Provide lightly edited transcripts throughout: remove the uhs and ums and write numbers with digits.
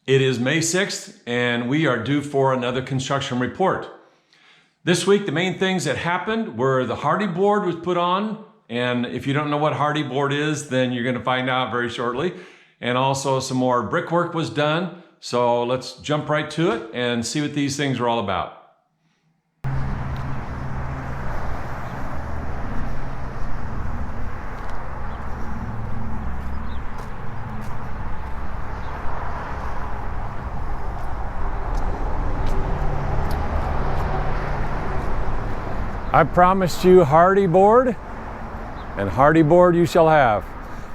It is May 6th, and we are due for another construction report. This week, the main things that happened were the Hardie board was put on, and if you don't know what Hardie board is, then you're going to find out very shortly. And also some more brickwork was done. So let's jump right to it and see what these things are all about. I promised you Hardie board, and Hardie board you shall have.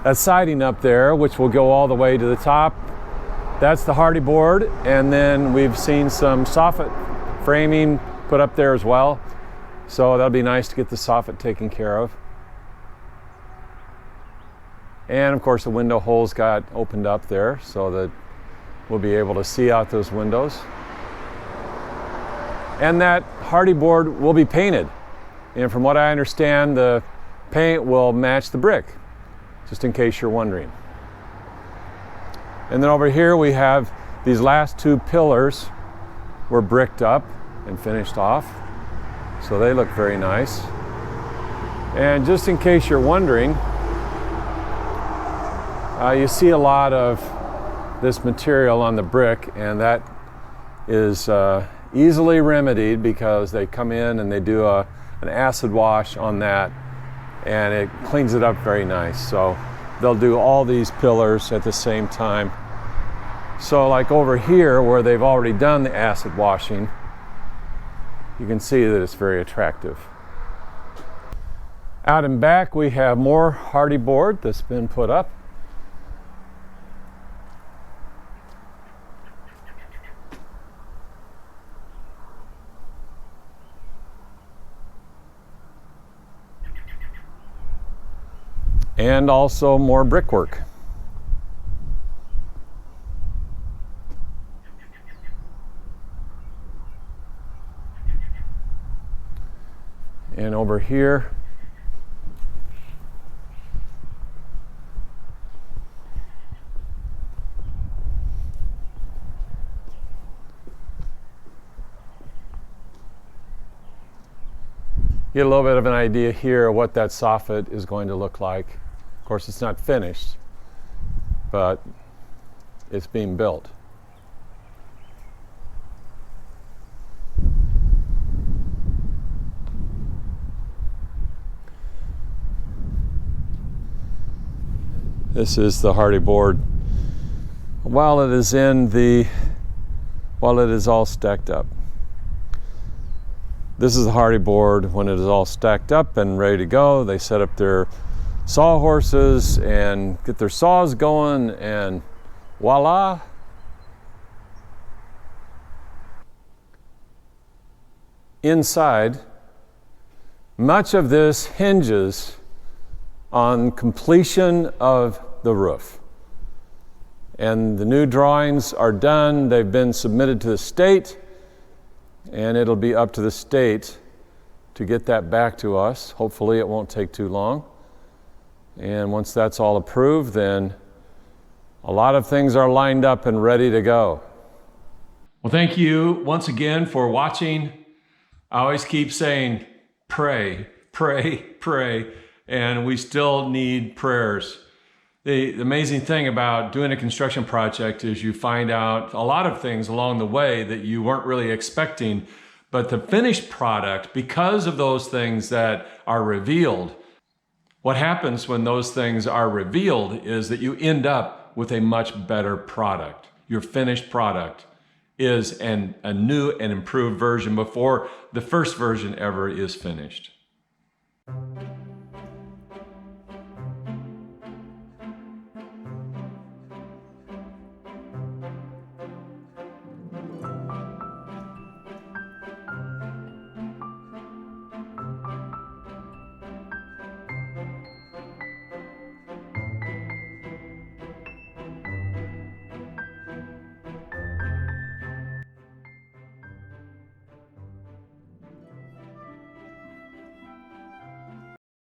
That siding up there, which will go all the way to the top, that's the Hardie board, and then we've seen some soffit framing put up there as well. So that'll be nice to get the soffit taken care of. And of course the window holes got opened up there so that we'll be able to see out those windows. And that Hardie board will be painted. And from what I understand, the paint will match the brick, just in case you're wondering. And then over here we have these last two pillars were bricked up and finished off. So they look very nice. And just in case you're wondering, you see a lot of this material on the brick, and that is easily remedied because they come in and they do an acid wash on that, and it cleans it up very nice. So they'll do all these pillars at the same time. So like over here where they've already done the acid washing, you can see that it's very attractive. Out in back we have more Hardie board that's been put up. And also more brickwork. And over here, get a little bit of an idea here of what that soffit is going to look like. Of course, it's not finished, but it's being built. This is the Hardie board while it is all stacked up. This is the Hardie board when it is all stacked up and ready to go. They set up their saw horses and get their saws going, and voila. Inside, much of this hinges on completion of the roof. And the new drawings are done. They've been submitted to the state, and it'll be up to the state to get that back to us. Hopefully it won't take too long. And once that's all approved, then a lot of things are lined up and ready to go. Well, thank you once again for watching. I always keep saying, pray, pray, pray, and we still need prayers. The amazing thing about doing a construction project is you find out a lot of things along the way that you weren't really expecting, but the finished product, because of those things that are revealed, what happens when those things are revealed is that you end up with a much better product. Your finished product is a new and improved version before the first version ever is finished.